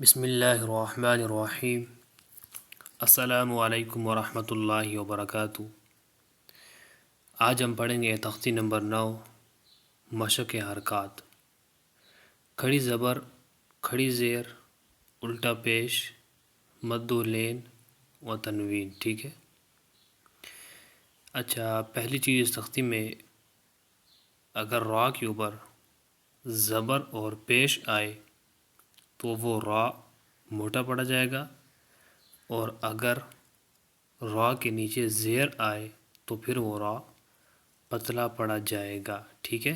بسم اللہ الرحمن الرحیم۔ السلام علیکم ورحمۃ اللہ وبرکاتہ۔ آج ہم پڑھیں گے تختی نمبر 9، مشق حرکات۔ کھڑی زبر، کھڑی زیر، الٹا پیش، مد و لین و تنوین۔ ٹھیک ہے۔ اچھا، پہلی چیز اس تختی میں اگر را کے اوپر زبر اور پیش آئے تو وہ را موٹا پڑا جائے گا، اور اگر را کے نیچے زیر آئے تو پھر وہ را پتلا پڑا جائے گا۔ ٹھیک ہے۔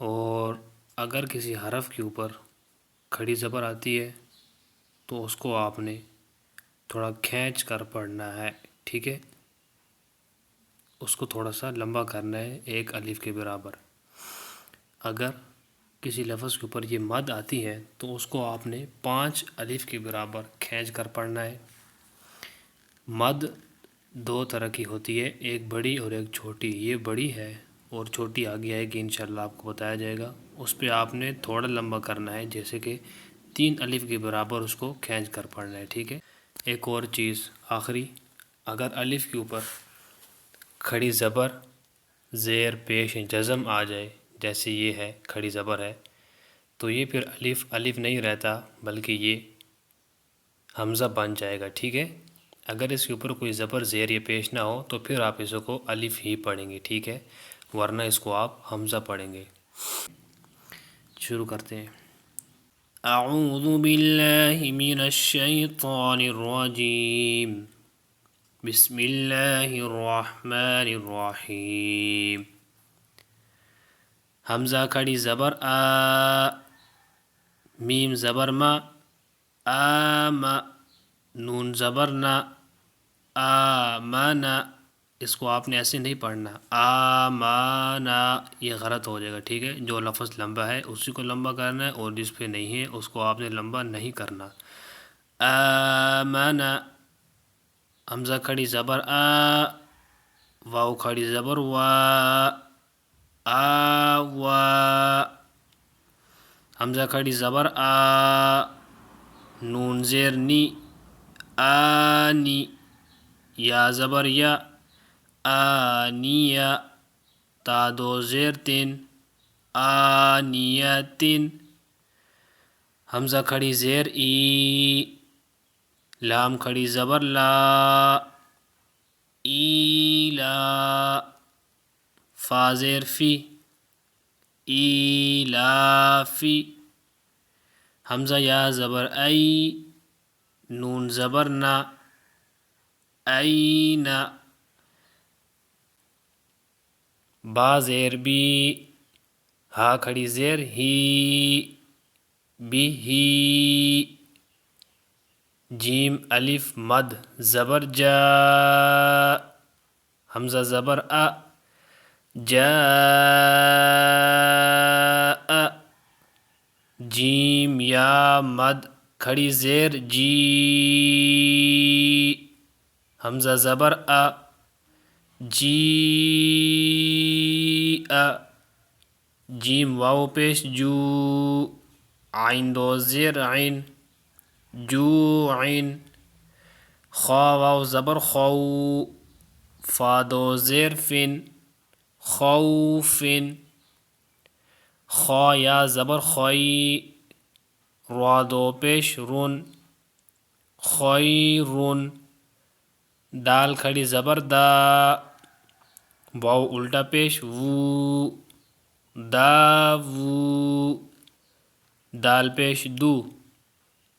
اور اگر کسی حرف کے اوپر کھڑی زبر آتی ہے تو اس کو آپ نے تھوڑا کھینچ کر پڑھنا ہے۔ ٹھیک ہے۔ اس کو تھوڑا سا لمبا کرنا ہے، ایک الف کے برابر۔ اگر کسی لفظ کے اوپر یہ مد آتی ہے تو اس کو آپ نے 5 الف کے برابر کھینچ کر پڑھنا ہے۔ مد دو طرح کی ہوتی ہے، ایک بڑی اور ایک چھوٹی۔ یہ بڑی ہے اور چھوٹی آگے آئے گی، انشاءاللہ آپ کو بتایا جائے گا۔ اس پہ آپ نے تھوڑا لمبا کرنا ہے، جیسے کہ 3 الف کے برابر اس کو کھینچ کر پڑھنا ہے۔ ٹھیک ہے۔ ایک اور چیز آخری، اگر الف کے اوپر کھڑی زبر، زیر، پیش، جزم آ جائے، جیسے یہ ہے کھڑی زبر ہے، تو یہ پھر الف نہیں رہتا بلکہ یہ حمزہ بن جائے گا۔ ٹھیک ہے۔ اگر اس کے اوپر کوئی زبر، زیر یا پیش نہ ہو تو پھر آپ اس کو الف ہی پڑھیں گے۔ ٹھیک ہے، ورنہ اس کو آپ حمزہ پڑھیں گے۔ شروع کرتے ہیں۔ اعوذ باللہ من الشیطان الرجیم، بسم اللہ الرحمن الرحیم۔ حمزہ کھڑی زبر آ، میم زبر ما، آما، نون زبر نا، آمانا۔ اس کو آپ نے ایسے نہیں پڑھنا، آمانا، یہ غلط ہو جائے گا۔ ٹھیک ہے۔ جو لفظ لمبا ہے اسی کو لمبا کرنا ہے، اور جس پہ نہیں ہے اس کو آپ نے لمبا نہیں کرنا۔ آمانا، حمزہ کھڑی زبر آ، واو کھڑی زبر وا، آوا، حمزہ کھڑی زبر آ، نون زیر نی، آنی، یا زبر یا، آنیا، تا دو زیر تین، آنیتن، حمزہ کھڑی زیر ای، لام کھڑی زبر لا، ایلا، فا زیر فی، ایلافی، حمزہ یا زبر ای، نون زبر نا، اینا، با زیر بی، ہا کھڑی زیر ہی، بھی، جیم الف مد زبر جا، حمزہ زبر ا، جا، جیم یا مد کھڑی زیر جی، حمزہ زبر ا، جی، جیم واو پیش جو، عین دو زیر عین، جو عین، خا واو زبر خو، فا دو زیر فن، خوفن، خا یا زبر خوی، را دو پیش رن، خیرن، دال کھڑی زبر دا، واو الٹا پیش وو، داوو، دال پیش دو،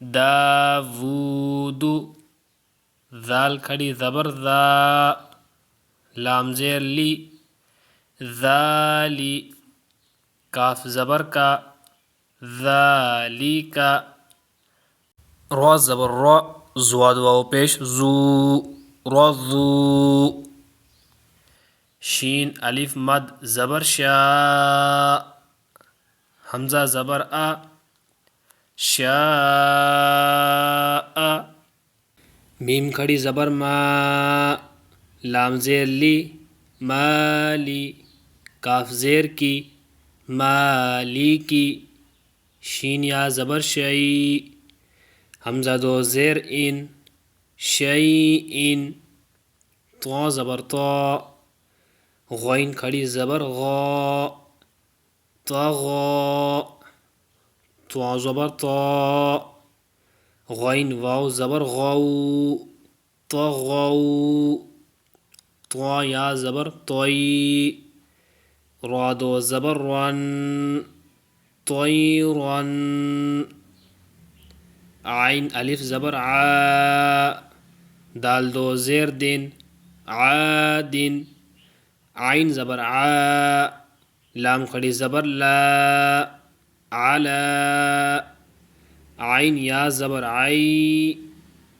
داوودو، ذال کھڑی زبر ذا، لام زیر لی، ذالی، کاف زبر کا، ذالیکا، را زبر را، زواد واو پیش زو، رضو، شین الف مد زبر شا، حمزہ زبر ا، شاء، میم کھڑی زبر ما، لام زیر لی، مالی، کاف زیر کی، مالی کی، شین یا زبر شی، حمزہ دو زیر ان، شیئن، طا زبر طا، غین کھڑی زبر غا، طغا، طا زبر طا، غین واو زبر غو، طغو، طا یا زبر طوی، را دو زبر رن، طیرن، عین الف زبر عا، دال دو زیر دن، عادن، عین زبر عا، لام کھڑی زبر لا، علا، عین یا زبر عی،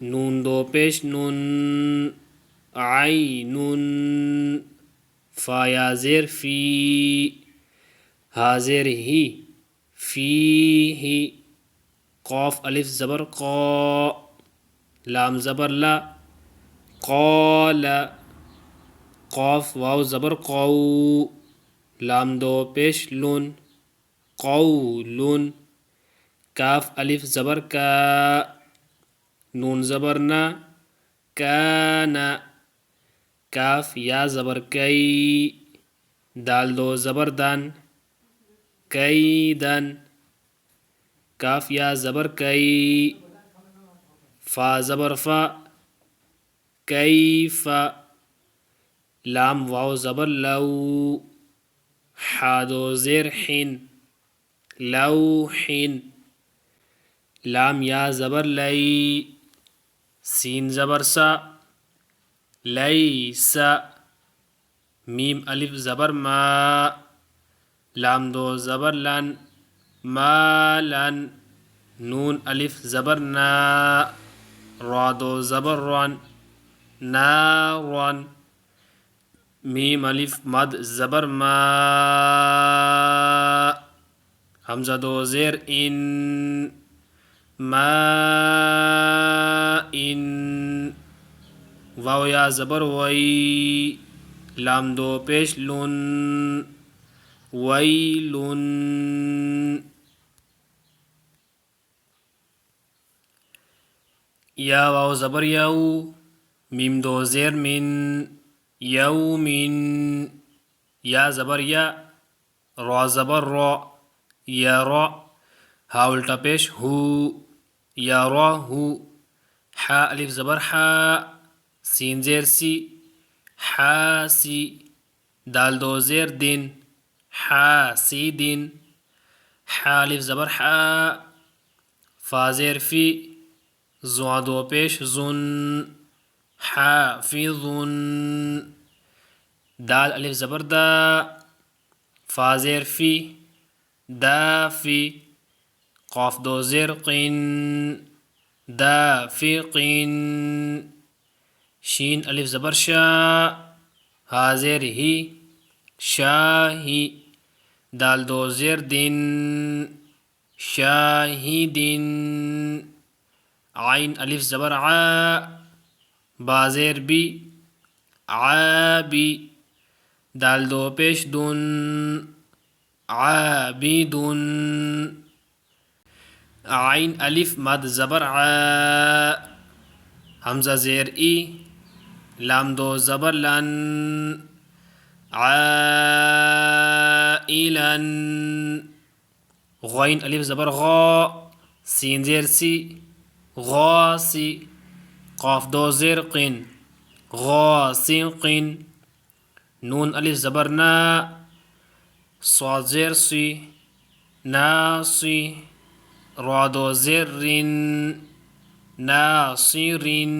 نون دو پیش نون، عینن، فا یا زیر فی، ہا زیر ہی، فیہ، قاف الف زبر قا، لام زبر لا، قال، قاف واو زبر قو، لام دو پیش لن، قولن، کاف الف زبر کا، نون زبر نا، کانا، کاف یا زبر کئی، دال دو زبر دن، کیدن، کاف یا زبر کئی، فا زبر فا، کیف، لام واو زبر لو، حا دو زیر حن، لوحن، لام یا زبر لئی، سین زبر سا، لیس، میم الف زبر ما، لام دو زبر لن، مالن، نون الف زبر نا، را دو زبر رن، نارن، میم الف مد زبر ما، حمزہ دو زیر ان، ما ان، واو یا زبر وی، لام دو پیش لن، ویلن، یا واو زبر یو، میم دو زیر من، یومن، یا زبر یا، را زبر را، یا را، ہا الٹا پیش ہو، یا را ہو، حا الف زبر حا، سین زیر سی، حاسی، دال دو زیر دن، حاسدن، حا الف زبر حا، فا زیر فی، زوا دو پیش زن، حافظن، دال الف زبر دا، فا زیر فی، دافی، قاف دو زیر قن، دافقن، شین الف زبر شا، ہا زیر ہی، شاہی، دال دو زیر دن، شاہدن، عین الف زبر عا، با زیر بی، عابی، دال دو پیش دن، عابدن، عین الف مد زبر عا، حمزہ زیر ای، لام دو زبر لن، عائلن، غین الف زبر غا، سین زیر سی، غاسی، قاف دو زیر قن، غاسقن، نون الف زبر نا، صاد زیر سی، ناصی، را دو زیر رن، ناصرن،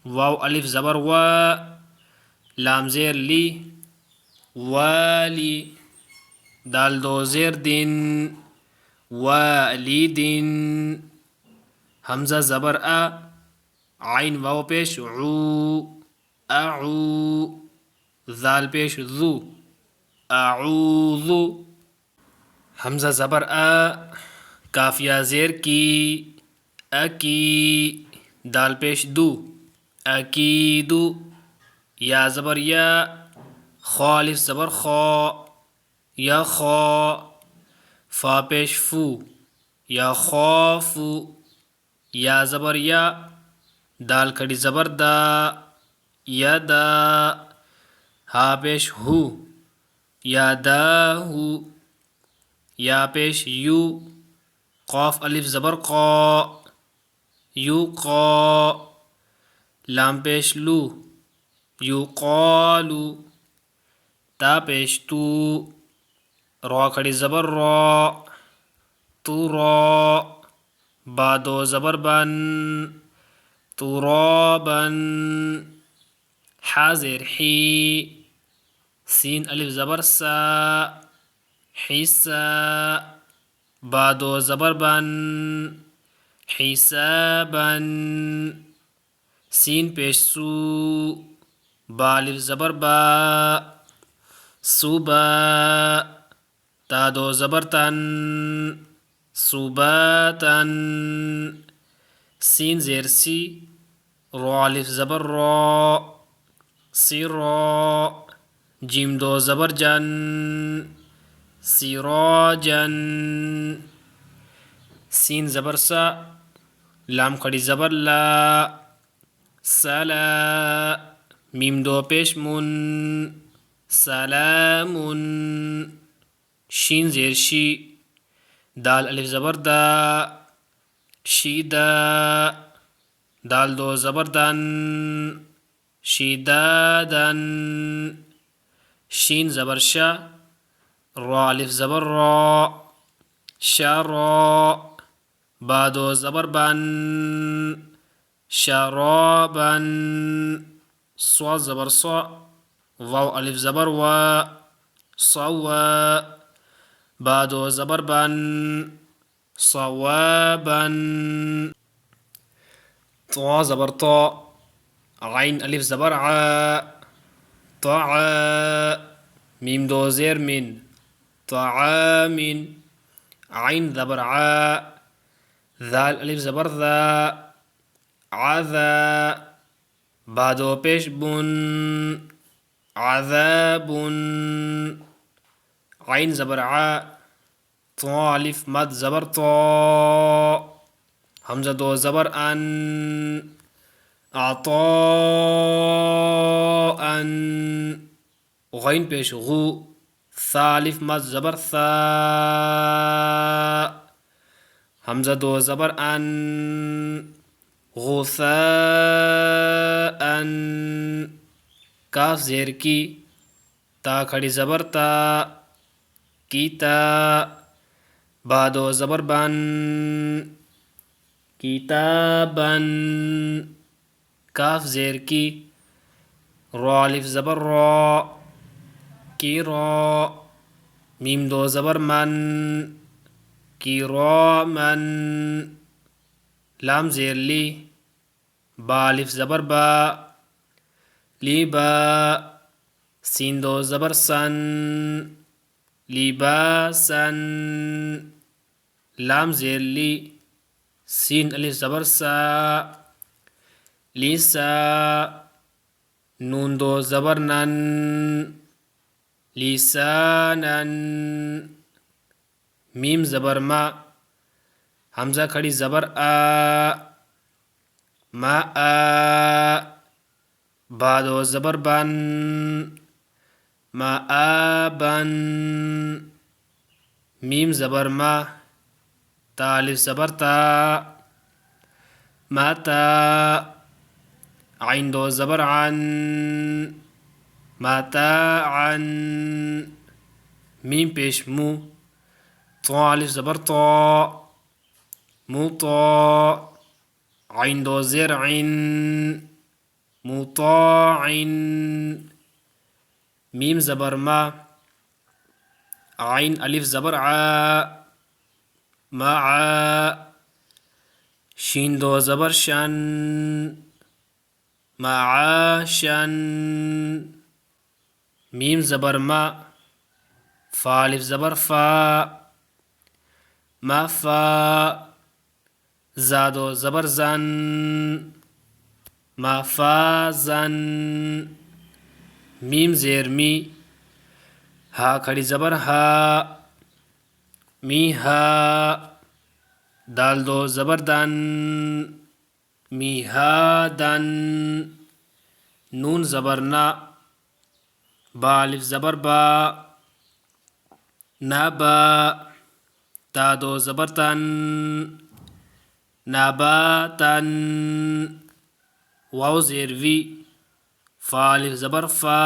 واو الف زبر وا، لام زیر لی، والی، دال دو زیر دن، والدن، حمزہ زبر ا، عین واو پیش عو، اعو، ذال پیش ذو، اعوذ، حمزہ زبر ا، کاف یا زیر کی، اکی، دال پیش دو، اکیدو، یا زبر یا، خا الف زبر خا، یا خا، فا پیش فو یا خوفو، یا زبر یا، دال کھڑی زبر دا یا دا، ہا پیش ہو یا دا ہو، یا پیش یو، قاف الف زبر قا یو قا، لام پیش لو یو قالو، تا پیش تو، را کھڑی زبر را تو را، با دو زبر بن تو را بن، حاضر حی، سین الف زبر سا حسا، با دو زبر بن حسابا، سین پیش سو، با الف زبر با صوبا، تا دو زبر تن صوباتن، سین زیر سی، را الف زبر را سرا، جیم دو زبر جن سراجن، سین زبر سا، لام کھڑی زبر لا سلا، میم دو پیش من سلام، شین زیر شی، دال الف زبر دا شیدا، دال دو زبر دن شیدادن، شین زبر شا، را الف زبر را شرا، با دو زبر بن شرابا، صاد زبر صا، واو الف زبر و صوا، با دو زبر بن صوابا، طا زبر طا، عین الف زبر ع طعا، میم دو زیر من طعام، عین زبر ع، ذال الف زبر ذا عذا، با دو پیش بن عذاب، عین زبر ع، طا الف مد زبر طا، حمزہ دو زبر ان عطاء، غین پیش غو، ثا الف مد زبر ثا، حمزہ دو زبر ان غثاء، کاف زیر کی، تا کھڑی زبر تا کیتا، با دو زبر بن کتابن، کاف زیر کی، را الف زبر را کی را، میم دو زبر من کی را من، لام زیر لی، با الف زبر با لی با، سین دو زبر سن لباسن، لام زیر لی، سین الف زبر سا لیسا، نون دو زبر نن لیسانن، میم زبر ما، حمزہ کھڑی زبر آ ما آ، با دو زبر بن ما آبن، میم زبر ما، تا الف زبر تا ما تا، عین دو زبر عن ما تا عن، میم پیش مو، طا الف زبر طا مطاع، عین دو زیر عن مطاع، میم زبر ما، عین الف زبر ع مع، شین دو زبر شن معاشن، میم زبر ما، فا الف زبر فا ما فا، زاد و زبر زن ما فا زن، میم زیر می، ہا کھڑی زبر ہا میہا دال دو زبر دن میہا دن نون زبر نا با الف زبر با نبا تا دو زبر تن نباتن واو زیر وی فا الف زبر فا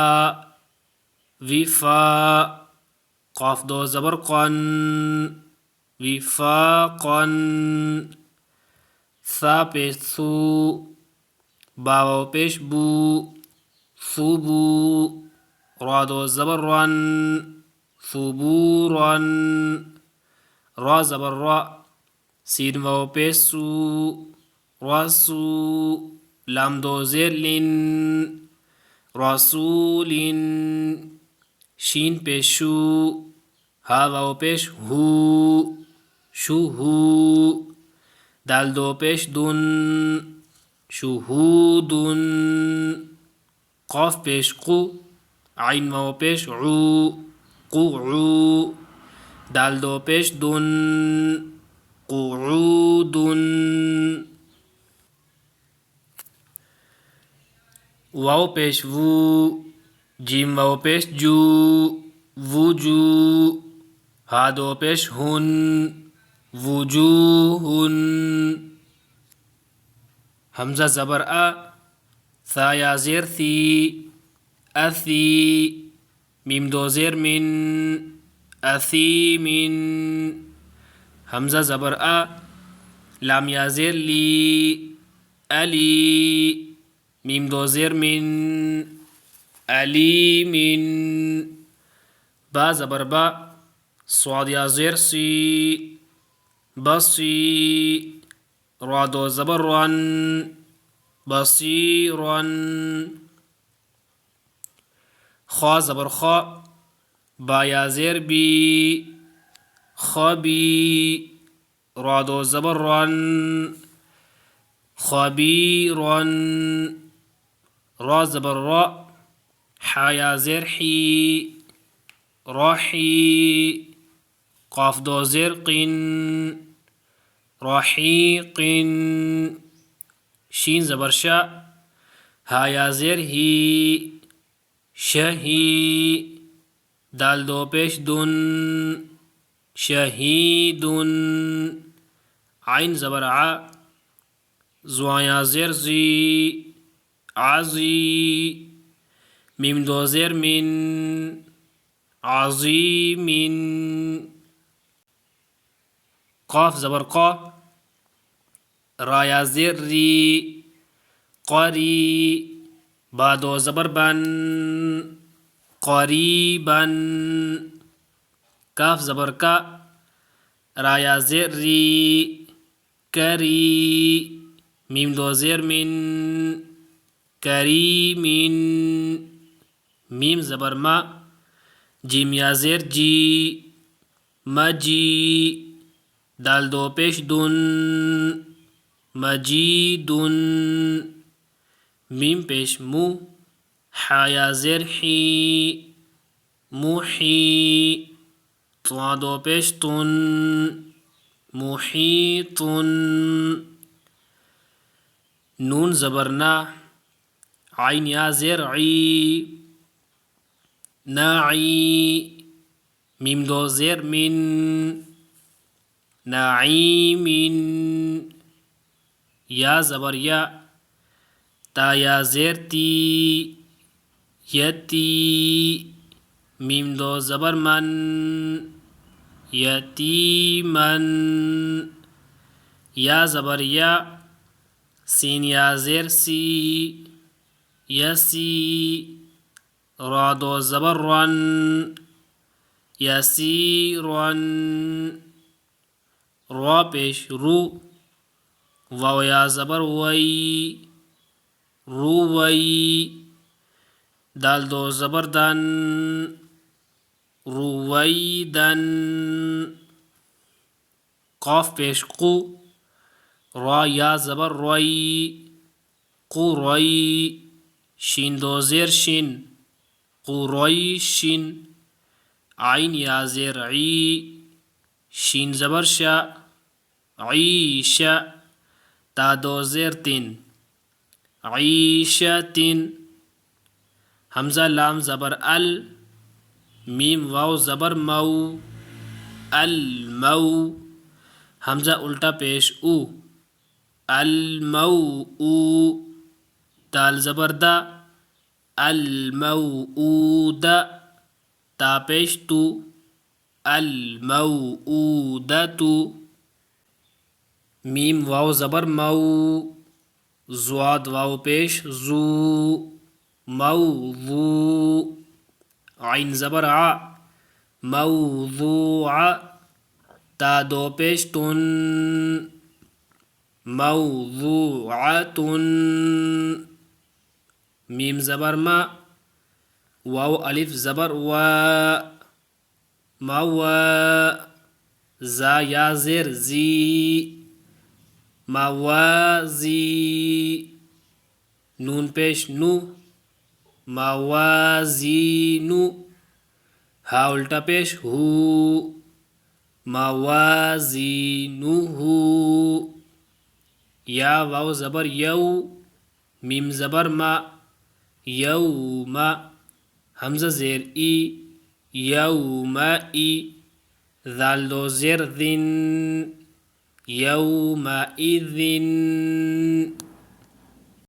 وفا قاف دو زبر قن وفاقا ثا پیش ثو با واو پیش بو ثبو را دو زبر رن ثبورا را زبر را سین واو پیش سو رسو لام دو زیر لن رسول شین پیش شو ہا واو پیش ہو شوہو دال دو پیش دن شہودن قاف پیش قو عین واو پیش عو قعو دال دو پیش دن قعودن واو پیش وو جیم واو پیش جو وجو ہا دو پیش ہن وجوہن حمزہ زبر ثا یا زیر ثی اثی میم دو زیر من اثیمن حمزہ زبر لام یا زیر لی علی میم دو زیر من علیمن با زبر با صاد یا زیر سی بصی را دو زبر رن بصیرا خا زبر خا با یا زیر بی خبی را دو زبر رن خبیرا را زبر را حا یا زیر حی رحی قاف دو زیر قن رحیق شین زبر شا ہا یا زیر ہی شہی دال دو پیش دن شہیدن عین زبر ع زوا یا زیر زی عزی میم دو زیر من عظیمن قاف زبر قا را یا زیر ری قری با دو زبر بن قریبا کاف زبر کا را یا زیر ری کری میم دو زیر من کریمن میم زبر ما جیم یا زیر جی مجی دال دو پیش دن مجیدن میم پیش مو حا یا زیر حی محی طوا دو پیش تن محیطن نون زبرنا عین یا زیر عی نعی میم دو زیر من نعیمن یا زبر یا تا یا زیر تی یتی میم دو زبر من یتیمن یا زبر یا سین یا زیر سی یسی را دو زبر رن یسیرن را پیش رو واو یا زبر وی روی دال دو زبر دن رویدن قاف پیش قو را یا زبر روی قوری شین دو زیر شین قریشن عین یا زیر عی شین زبر شا، عیشا، تا دو زیر تین، عیشتن. حمزہ لام زبر ال، میم واو زبر مو، المو. حمزہ الٹا پیش او، المو او. دال زبر دا، الموعود، تا پیش تو، الموعودۃ. میم واو زبر مو، زواد واو پیش زو، موضوع. عین زبر ع، موضوع، تا دو پیش تن، موضوعۃ. میم زبر ما، واو الف زبر وا، موا. زا یا زیر زی، موازی. نون پیش نو، موازین. ہا الٹا پیش ہو، موازینہ. یا واو زبر یو، میم زبر ما، یوم. حمزہ زیر ای، یوم ای. ذال دو زیر ذن، یوم اذن.